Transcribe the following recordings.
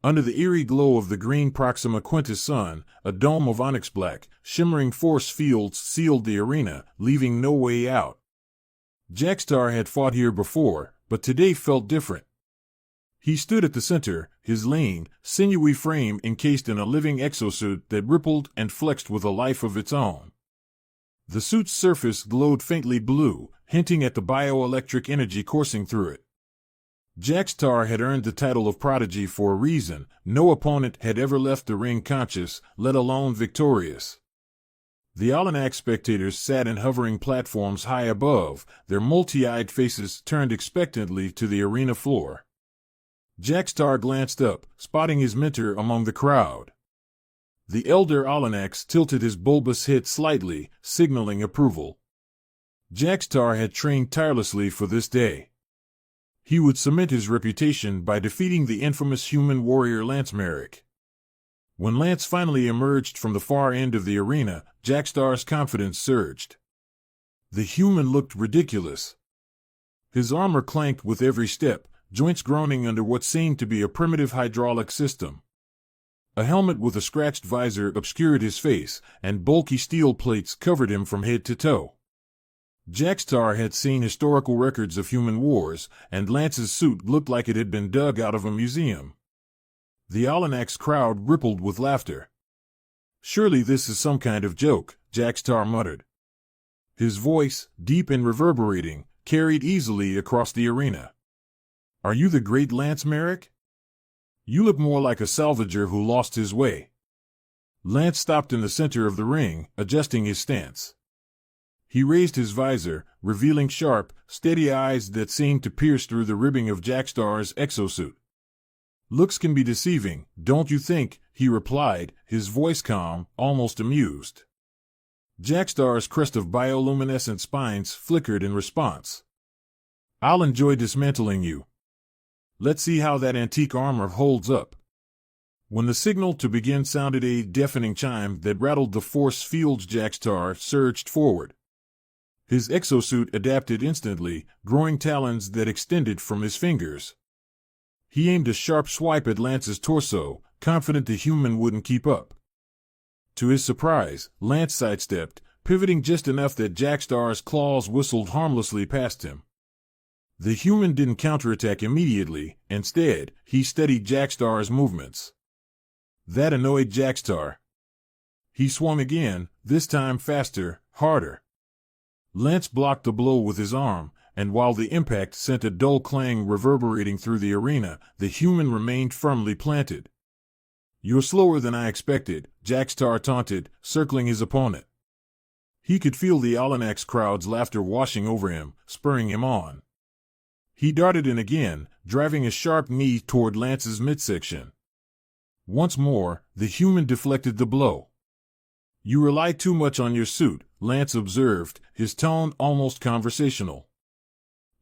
Under the eerie glow of the green Proxima Quintus sun, a dome of onyx black, shimmering force fields sealed the arena, leaving no way out. Jackstar had fought here before, but today felt different. He stood at the center, his lean, sinewy frame encased in a living exosuit that rippled and flexed with a life of its own. The suit's surface glowed faintly blue, hinting at the bioelectric energy coursing through it. Jackstar had earned the title of prodigy for a reason. No opponent had ever left the ring conscious, let alone victorious. The Alanac spectators sat in hovering platforms high above, their multi-eyed faces turned expectantly to the arena floor. Jackstar glanced up, spotting his mentor among the crowd. The elder Alanax tilted his bulbous head slightly, signaling approval. Jackstar had trained tirelessly for this day. He would cement his reputation by defeating the infamous human warrior Lance Merrick. When Lance finally emerged from the far end of the arena, Jackstar's confidence surged. The human looked ridiculous. His armor clanked with every step, joints groaning under what seemed to be a primitive hydraulic system. A helmet with a scratched visor obscured his face, and bulky steel plates covered him from head to toe. Jackstar had seen historical records of human wars, and Lance's suit looked like it had been dug out of a museum. The Alanax crowd rippled with laughter. "Surely this is some kind of joke," Jackstar muttered. His voice, deep and reverberating, carried easily across the arena. "Are you the great Lance Merrick? You look more like a salvager who lost his way." Lance stopped in the center of the ring, adjusting his stance. He raised his visor, revealing sharp, steady eyes that seemed to pierce through the ribbing of Jackstar's exosuit. "Looks can be deceiving, don't you think?" he replied, his voice calm, almost amused. Jackstar's crest of bioluminescent spines flickered in response. "I'll enjoy dismantling you. Let's see how that antique armor holds up." When the signal to begin sounded a deafening chime that rattled the force fields, Jackstar surged forward. His exosuit adapted instantly, growing talons that extended from his fingers. He aimed a sharp swipe at Lance's torso, confident the human wouldn't keep up. To his surprise, Lance sidestepped, pivoting just enough that Jackstar's claws whistled harmlessly past him. The human didn't counterattack immediately. Instead, he studied Jackstar's movements. That annoyed Jackstar. He swung again, this time faster, harder. Lance blocked the blow with his arm, and while the impact sent a dull clang reverberating through the arena, the human remained firmly planted. "You're slower than I expected," Jackstar taunted, circling his opponent. He could feel the Alanax crowd's laughter washing over him, spurring him on. He darted in again, driving a sharp knee toward Lance's midsection. Once more, the human deflected the blow. "You rely too much on your suit," Lance observed, his tone almost conversational.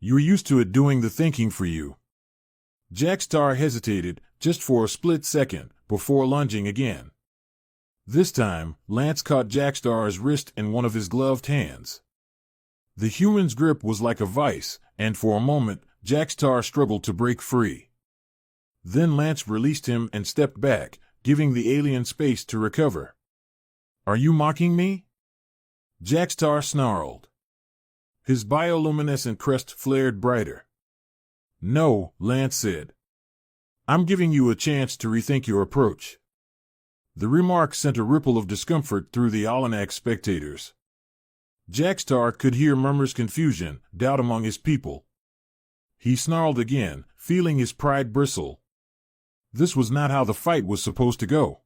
"You're used to it doing the thinking for you." Jackstar hesitated, just for a split second, before lunging again. This time, Lance caught Jackstar's wrist in one of his gloved hands. The human's grip was like a vice, and for a moment, Jackstar struggled to break free. Then Lance released him and stepped back, giving the alien space to recover. "Are you mocking me?" Jackstar snarled. His bioluminescent crest flared brighter. "No," Lance said. "I'm giving you a chance to rethink your approach." The remark sent a ripple of discomfort through the Alanac spectators. Jackstar could hear murmurs, confusion, doubt among his people. He snarled again, feeling his pride bristle. This was not how the fight was supposed to go.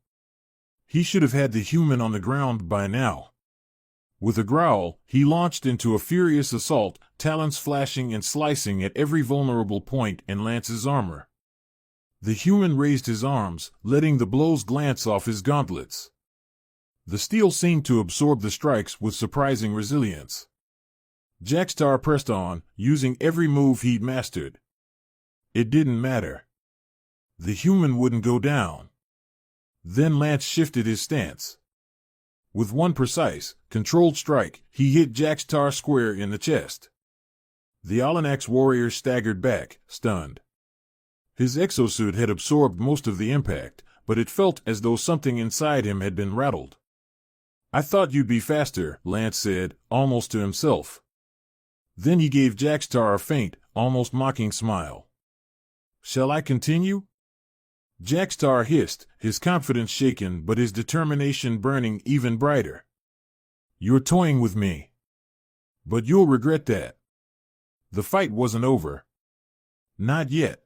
He should have had the human on the ground by now. With a growl, he launched into a furious assault, talons flashing and slicing at every vulnerable point in Lance's armor. The human raised his arms, letting the blows glance off his gauntlets. The steel seemed to absorb the strikes with surprising resilience. Jackstar pressed on, using every move he'd mastered. It didn't matter. The human wouldn't go down. Then Lance shifted his stance. With one precise, controlled strike, he hit Jackstar square in the chest. The Alanax warrior staggered back, stunned. His exosuit had absorbed most of the impact, but it felt as though something inside him had been rattled. "I thought you'd be faster," Lance said, almost to himself. Then he gave Jackstar a faint, almost mocking smile. "Shall I continue?" Jackstar hissed, his confidence shaken but his determination burning even brighter. "You're toying with me. But you'll regret that." The fight wasn't over. Not yet.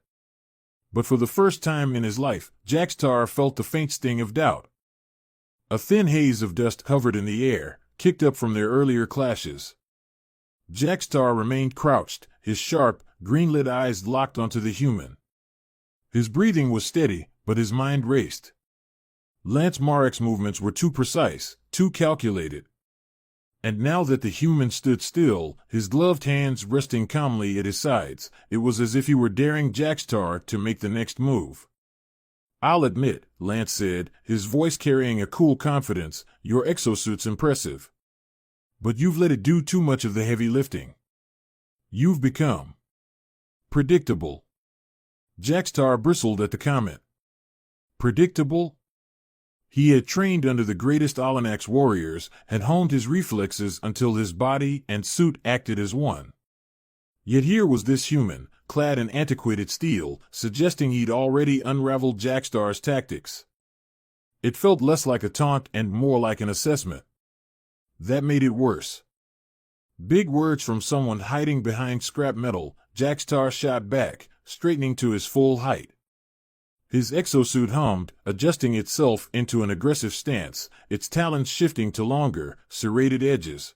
But for the first time in his life, Jackstar felt the faint sting of doubt. A thin haze of dust hovered in the air, kicked up from their earlier clashes. Jackstar remained crouched, his sharp, green-lit eyes locked onto the human. His breathing was steady, but his mind raced. Lance Marek's movements were too precise, too calculated. And now that the human stood still, his gloved hands resting calmly at his sides, it was as if he were daring Jackstar to make the next move. "I'll admit," Lance said, his voice carrying a cool confidence, "your exosuit's impressive. But you've let it do too much of the heavy lifting. You've become predictable." Jackstar bristled at the comment. Predictable? He had trained under the greatest Alanax warriors, had honed his reflexes until his body and suit acted as one. Yet here was this human, clad in antiquated steel, suggesting he'd already unraveled Jackstar's tactics. It felt less like a taunt and more like an assessment. That made it worse. Big words from someone hiding behind scrap metal, Jackstar shot back, straightening to his full height. His exosuit hummed, adjusting itself into an aggressive stance, its talons shifting to longer, serrated edges.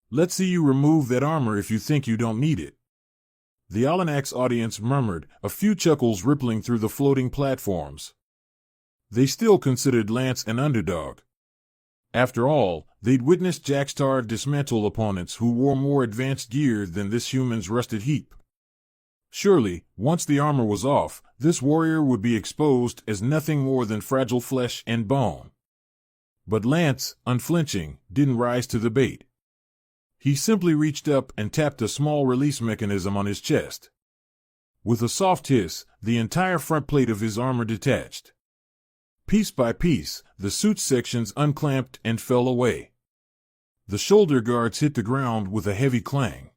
"Let's see you remove that armor if you think you don't need it." The Alanax audience murmured, a few chuckles rippling through the floating platforms. They still considered Lance an underdog. After all, they'd witnessed Jackstar dismantle opponents who wore more advanced gear than this human's rusted heap. Surely, once the armor was off, this warrior would be exposed as nothing more than fragile flesh and bone. But Lance, unflinching, didn't rise to the bait. He simply reached up and tapped a small release mechanism on his chest. With a soft hiss, the entire front plate of his armor detached. Piece by piece, the suit sections unclamped and fell away. The shoulder guards hit the ground with a heavy clang.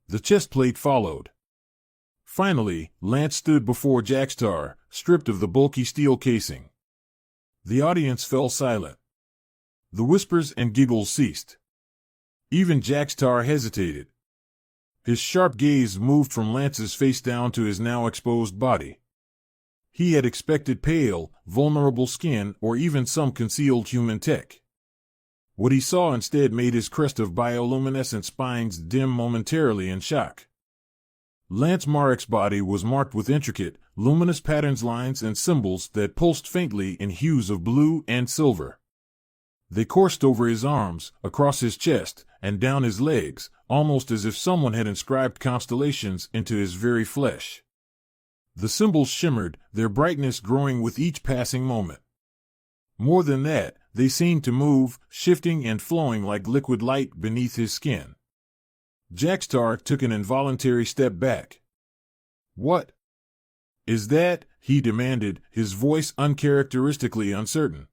The chest plate followed. Finally, Lance stood before Jackstar, stripped of the bulky steel casing. The audience fell silent. The whispers and giggles ceased. Even Jackstar hesitated. His sharp gaze moved from Lance's face down to his now exposed body. He had expected pale, vulnerable skin or even some concealed human tech. What he saw instead made his crest of bioluminescent spines dim momentarily in shock. Lance Marek's body was marked with intricate, luminous patterns, lines, and symbols that pulsed faintly in hues of blue and silver. They coursed over his arms, across his chest, and down his legs, almost as if someone had inscribed constellations into his very flesh. The symbols shimmered, their brightness growing with each passing moment. More than that, they seemed to move, shifting and flowing like liquid light beneath his skin. Jackstar took an involuntary step back. "What is that?" he demanded, his voice uncharacteristically uncertain.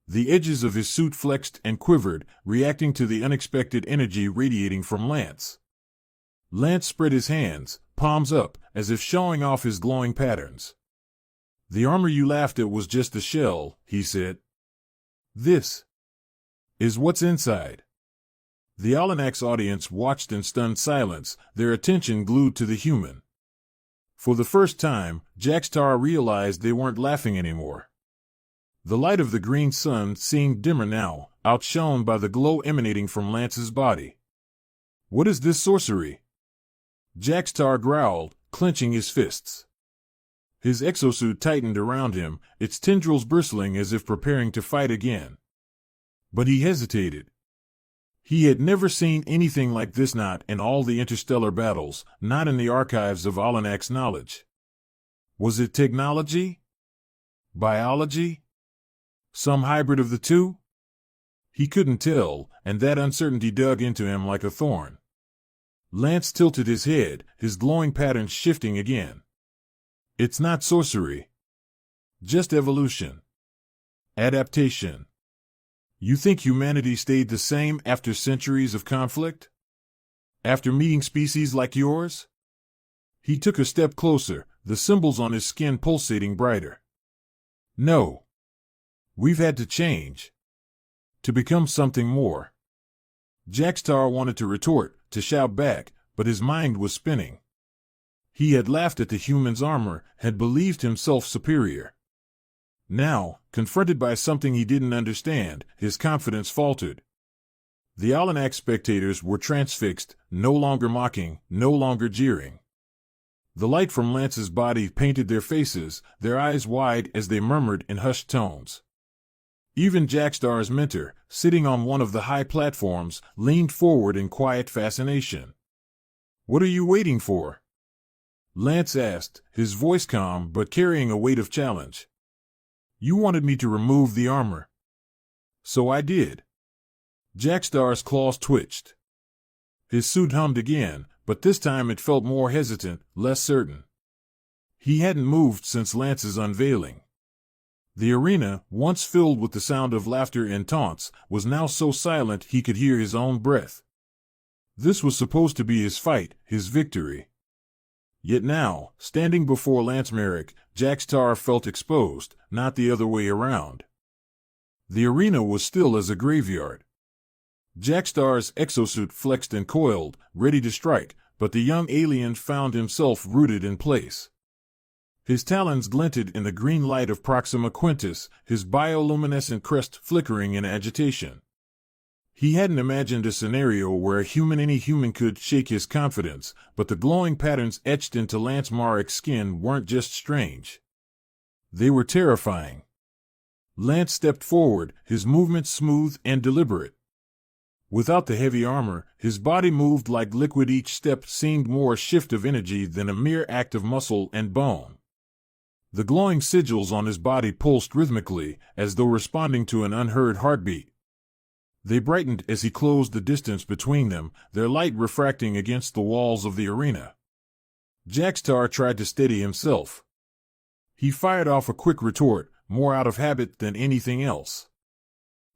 The edges of his suit flexed and quivered, reacting to the unexpected energy radiating from Lance. Lance spread his hands, palms up, as if showing off his glowing patterns. "The armor you laughed at was just a shell," he said. "This is what's inside." The Alanax audience watched in stunned silence, their attention glued to the human. For the first time, Jackstar realized they weren't laughing anymore. The light of the green sun seemed dimmer now, outshone by the glow emanating from Lance's body. "What is this sorcery?" Jackstar growled, clenching his fists. His exosuit tightened around him, its tendrils bristling as if preparing to fight again. But he hesitated. He had never seen anything like this, not in all the interstellar battles, not in the archives of Alanax knowledge. Was it technology? Biology? Some hybrid of the two? He couldn't tell, and that uncertainty dug into him like a thorn. Lance tilted his head, his glowing patterns shifting again. It's not sorcery. Just evolution. Adaptation. You think humanity stayed the same after centuries of conflict? After meeting species like yours? He took a step closer, the symbols on his skin pulsating brighter. No. We've had to change. To become something more. Jackstar wanted to retort, to shout back, but his mind was spinning. He had laughed at the human's armor, had believed himself superior. Now, confronted by something he didn't understand, his confidence faltered. The Alanak spectators were transfixed, no longer mocking, no longer jeering. The light from Lance's body painted their faces, their eyes wide as they murmured in hushed tones. Even Jackstar's mentor, sitting on one of the high platforms, leaned forward in quiet fascination. "What are you waiting for?" Lance asked, his voice calm but carrying a weight of challenge. "You wanted me to remove the armor." "So I did." Jackstar's claws twitched. His suit hummed again, but this time it felt more hesitant, less certain. He hadn't moved since Lance's unveiling. The arena, once filled with the sound of laughter and taunts, was now so silent he could hear his own breath. This was supposed to be his fight, his victory. Yet now, standing before Lance Merrick, Jackstar felt exposed, not the other way around. The arena was still as a graveyard. Jackstar's exosuit flexed and coiled, ready to strike, but the young alien found himself rooted in place. His talons glinted in the green light of Proxima Quintus, his bioluminescent crest flickering in agitation. He hadn't imagined a scenario where any human could shake his confidence, but the glowing patterns etched into Lance Marek's skin weren't just strange. They were terrifying. Lance stepped forward, his movements smooth and deliberate. Without the heavy armor, his body moved like liquid. Each step seemed more a shift of energy than a mere act of muscle and bone. The glowing sigils on his body pulsed rhythmically, as though responding to an unheard heartbeat. They brightened as he closed the distance between them, their light refracting against the walls of the arena. Jackstar tried to steady himself. He fired off a quick retort, more out of habit than anything else.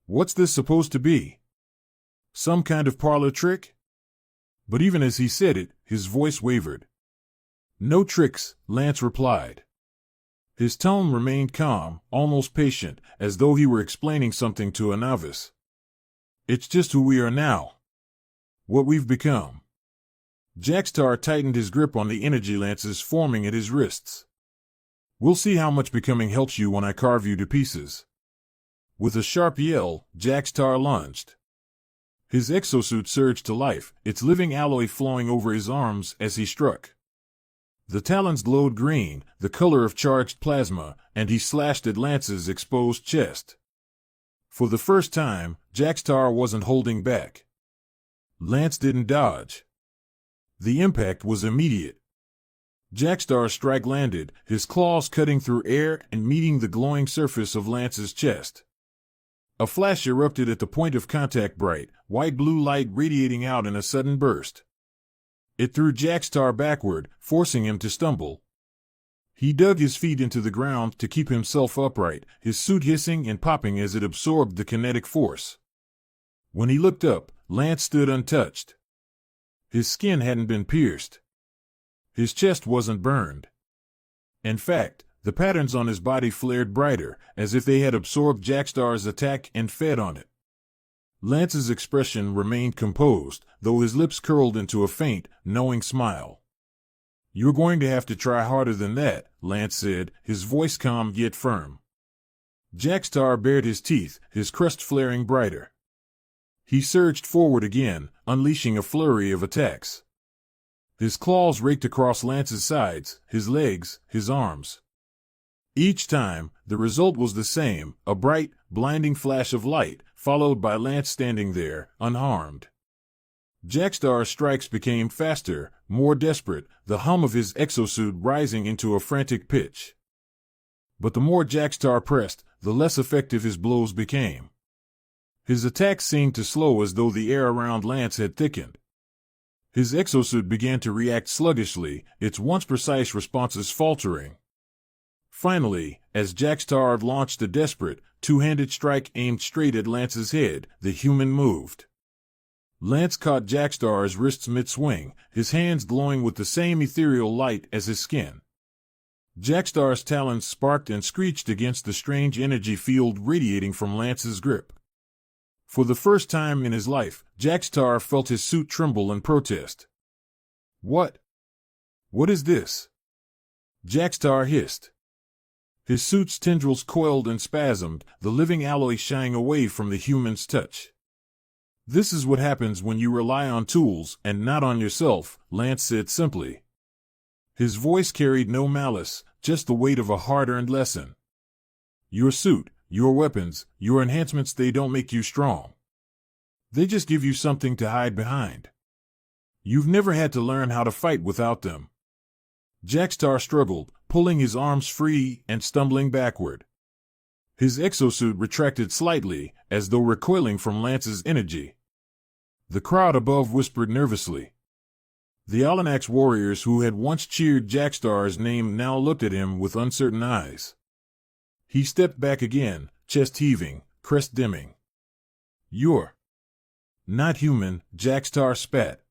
"What's this supposed to be? Some kind of parlor trick?" But even as he said it, his voice wavered. "No tricks," Lance replied. His tone remained calm, almost patient, as though he were explaining something to a novice. "It's just who we are now. What we've become." Jackstar tightened his grip on the energy lances forming at his wrists. "We'll see how much becoming helps you when I carve you to pieces." With a sharp yell, Jackstar lunged. His exosuit surged to life, its living alloy flowing over his arms as he struck. The talons glowed green, the color of charged plasma, and he slashed at Lance's exposed chest. For the first time, Jackstar wasn't holding back. Lance didn't dodge. The impact was immediate. Jackstar's strike landed, his claws cutting through air and meeting the glowing surface of Lance's chest. A flash erupted at the point of contact, bright, white-blue light radiating out in a sudden burst. It threw Jackstar backward, forcing him to stumble. He dug his feet into the ground to keep himself upright, his suit hissing and popping as it absorbed the kinetic force. When he looked up, Lance stood untouched. His skin hadn't been pierced. His chest wasn't burned. In fact, the patterns on his body flared brighter, as if they had absorbed Jackstar's attack and fed on it. Lance's expression remained composed, though his lips curled into a faint, knowing smile. "You're going to have to try harder than that," Lance said, his voice calm yet firm. Jackstar bared his teeth, his crest flaring brighter. He surged forward again, unleashing a flurry of attacks. His claws raked across Lance's sides, his legs, his arms. Each time, the result was the same, a bright, blinding flash of light, followed by Lance standing there, unharmed. Jackstar's strikes became faster, more desperate, the hum of his exosuit rising into a frantic pitch. But the more Jackstar pressed, the less effective his blows became. His attacks seemed to slow as though the air around Lance had thickened. His exosuit began to react sluggishly, its once precise responses faltering. Finally, as Jackstar launched a desperate, two-handed strike aimed straight at Lance's head, the human moved. Lance caught Jackstar's wrists mid-swing, his hands glowing with the same ethereal light as his skin. Jackstar's talons sparked and screeched against the strange energy field radiating from Lance's grip. For the first time in his life, Jackstar felt his suit tremble in protest. What? What is this? Jackstar hissed. His suit's tendrils coiled and spasmed, the living alloy shying away from the human's touch. This is what happens when you rely on tools and not on yourself, Lance said simply. His voice carried no malice, just the weight of a hard-earned lesson. Your suit, your weapons, your enhancements, they don't make you strong. They just give you something to hide behind. You've never had to learn how to fight without them. Jackstar struggled, pulling his arms free and stumbling backward. His exosuit retracted slightly, as though recoiling from Lance's energy. The crowd above whispered nervously. The Alanax warriors who had once cheered Jackstar's name now looked at him with uncertain eyes. He stepped back again, chest heaving, crest dimming. You're not human, Jackstar spat.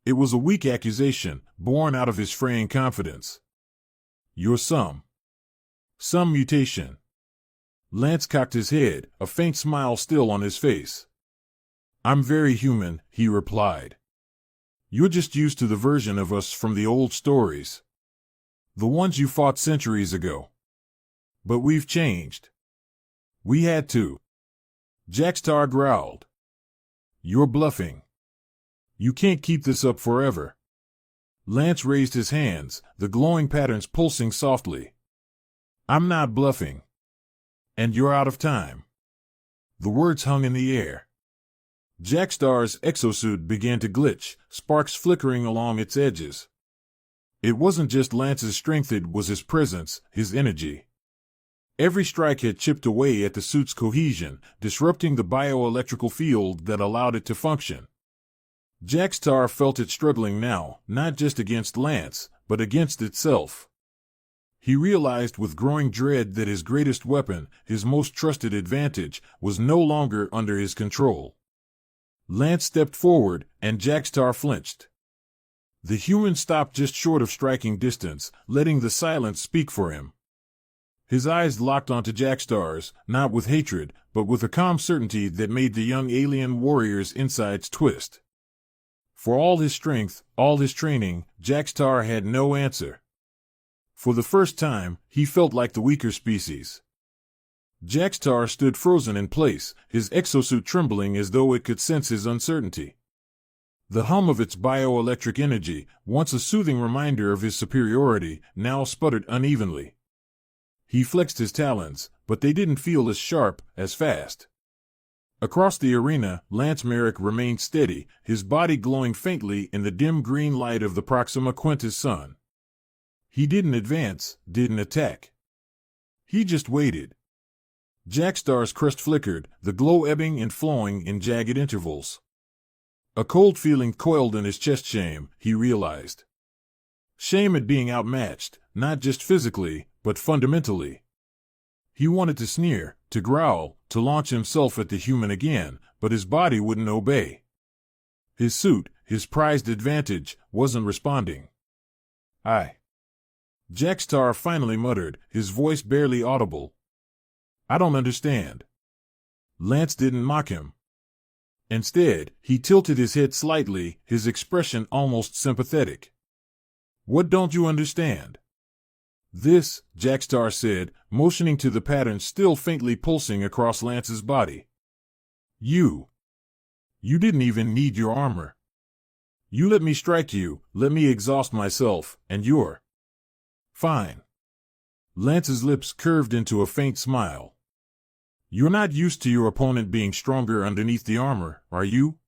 It was a weak accusation, born out of his fraying confidence. You're some mutation. Lance cocked his head, a faint smile still on his face. I'm very human, he replied. You're just used to the version of us from the old stories. The ones you fought centuries ago. But we've changed. We had to. Jackstar growled. You're bluffing. You can't keep this up forever. Lance raised his hands, the glowing patterns pulsing softly. I'm not bluffing. And you're out of time. The words hung in the air. Jackstar's exosuit began to glitch, sparks flickering along its edges. It wasn't just Lance's strength, it was his presence, his energy. Every strike had chipped away at the suit's cohesion, disrupting the bioelectrical field that allowed it to function. Jackstar felt it struggling now, not just against Lance, but against itself. He realized with growing dread that his greatest weapon, his most trusted advantage, was no longer under his control. Lance stepped forward, and Jackstar flinched. The human stopped just short of striking distance, letting the silence speak for him. His eyes locked onto Jackstar's, not with hatred, but with a calm certainty that made the young alien warrior's insides twist. For all his strength, all his training, Jackstar had no answer. For the first time, he felt like the weaker species. Jackstar stood frozen in place, his exosuit trembling as though it could sense his uncertainty. The hum of its bioelectric energy, once a soothing reminder of his superiority, now sputtered unevenly. He flexed his talons, but they didn't feel as sharp, as fast. Across the arena, Lance Merrick remained steady, his body glowing faintly in the dim green light of the Proxima Quintus sun. He didn't advance, didn't attack. He just waited. Jackstar's crest flickered, the glow ebbing and flowing in jagged intervals. A cold feeling coiled in his chest. Shame, he realized. Shame at being outmatched, not just physically, but fundamentally. He wanted to sneer, to growl, to launch himself at the human again, but his body wouldn't obey. His suit, his prized advantage, wasn't responding. Jackstar finally muttered, his voice barely audible. I don't understand. Lance didn't mock him. Instead, he tilted his head slightly, his expression almost sympathetic. What don't you understand? This, Jackstar said, motioning to the pattern still faintly pulsing across Lance's body. You didn't even need your armor. You let me strike you, let me exhaust myself, and you're fine. Lance's lips curved into a faint smile. You're not used to your opponent being stronger underneath the armor, are you?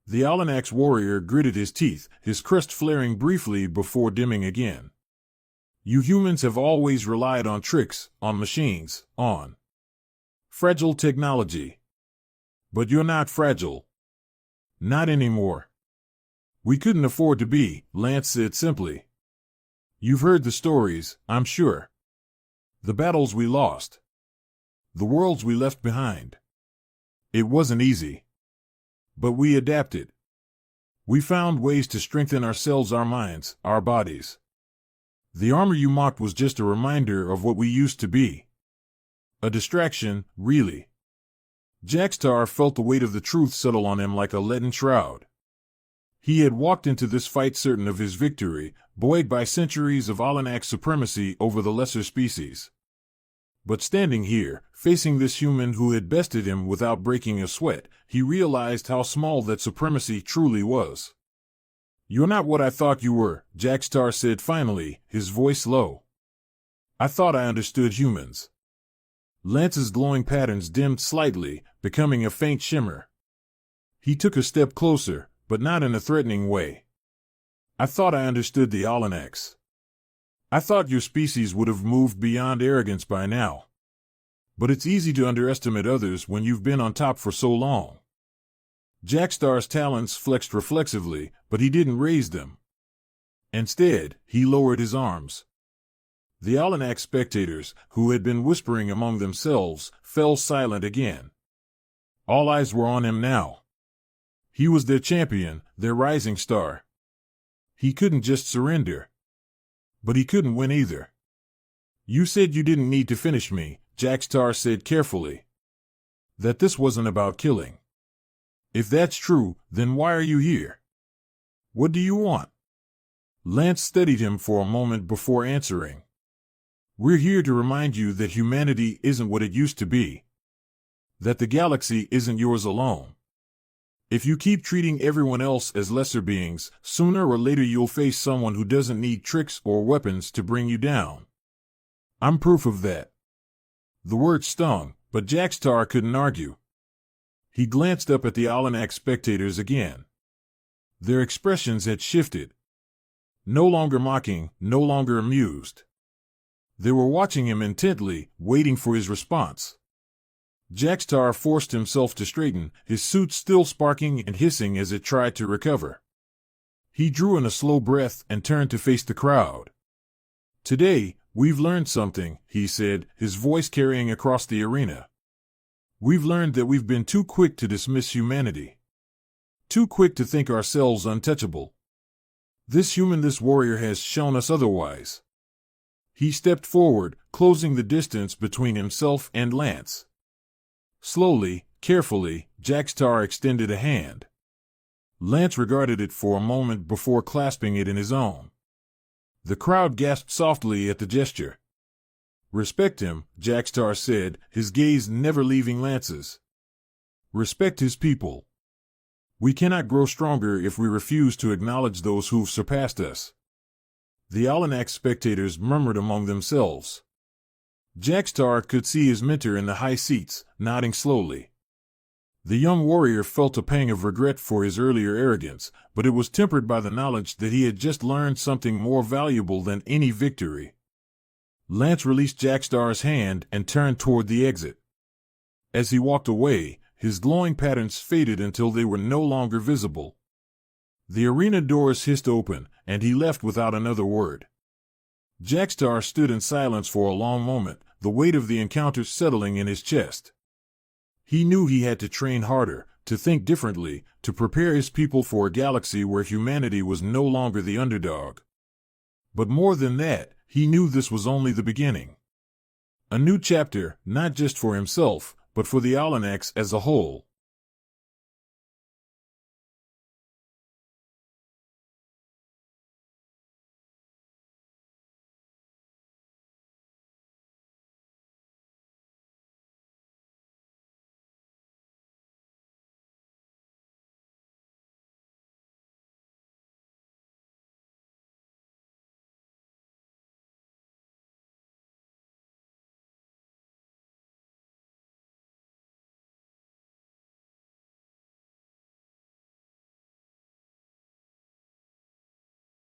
The Alanax warrior gritted his teeth, his crest flaring briefly before dimming again. You humans have always relied on tricks, on machines, on fragile technology. But you're not fragile. Not anymore. We couldn't afford to be, Lance said simply. You've heard the stories, I'm sure. The battles we lost. The worlds we left behind. It wasn't easy. But we adapted. We found ways to strengthen ourselves, our minds, our bodies. The armor you mocked was just a reminder of what we used to be. A distraction, really. Jackstar felt the weight of the truth settle on him like a leaden shroud. He had walked into this fight certain of his victory, buoyed by centuries of Alanak supremacy over the lesser species. But standing here, facing this human who had bested him without breaking a sweat, he realized how small that supremacy truly was. "You're not what I thought you were," Jackstar said finally, his voice low. "I thought I understood humans." Lance's glowing patterns dimmed slightly, becoming a faint shimmer. He took a step closer, but not in a threatening way. "I thought I understood the Alanax. I thought your species would have moved beyond arrogance by now. But it's easy to underestimate others when you've been on top for so long." Jackstar's talons flexed reflexively, but he didn't raise them. Instead, he lowered his arms. The Alanax spectators, who had been whispering among themselves, fell silent again. All eyes were on him now. He was their champion, their rising star. He couldn't just surrender. But he couldn't win either. "You said you didn't need to finish me," Jackstar said carefully. "That this wasn't about killing. If that's true, then why are you here? What do you want?" Lance studied him for a moment before answering. "We're here to remind you that humanity isn't what it used to be. That the galaxy isn't yours alone. If you keep treating everyone else as lesser beings, sooner or later you'll face someone who doesn't need tricks or weapons to bring you down. I'm proof of that." The word stung, but Jackstar couldn't argue. He glanced up at the Alanak spectators again. Their expressions had shifted. No longer mocking, no longer amused. They were watching him intently, waiting for his response. Jackstar forced himself to straighten, his suit still sparking and hissing as it tried to recover. He drew in a slow breath and turned to face the crowd. "Today, we've learned something," he said, his voice carrying across the arena. "We've learned that we've been too quick to dismiss humanity. Too quick to think ourselves untouchable. This warrior has shown us otherwise." He stepped forward, closing the distance between himself and Lance. Slowly, carefully, Jackstar extended a hand. Lance regarded it for a moment before clasping it in his own. The crowd gasped softly at the gesture. "Respect him," Jackstar said, his gaze never leaving Lance's. "Respect his people. We cannot grow stronger if we refuse to acknowledge those who've surpassed us." The Alanax spectators murmured among themselves. Jackstar could see his mentor in the high seats, nodding slowly. The young warrior felt a pang of regret for his earlier arrogance, but it was tempered by the knowledge that he had just learned something more valuable than any victory. Lance released Jackstar's hand and turned toward the exit. As he walked away, his glowing patterns faded until they were no longer visible. The arena doors hissed open, and he left without another word. Jackstar stood in silence for a long moment, the weight of the encounter settling in his chest. He knew he had to train harder, to think differently, to prepare his people for a galaxy where humanity was no longer the underdog. But more than that, he knew this was only the beginning. A new chapter, not just for himself, but for the Alanax as a whole.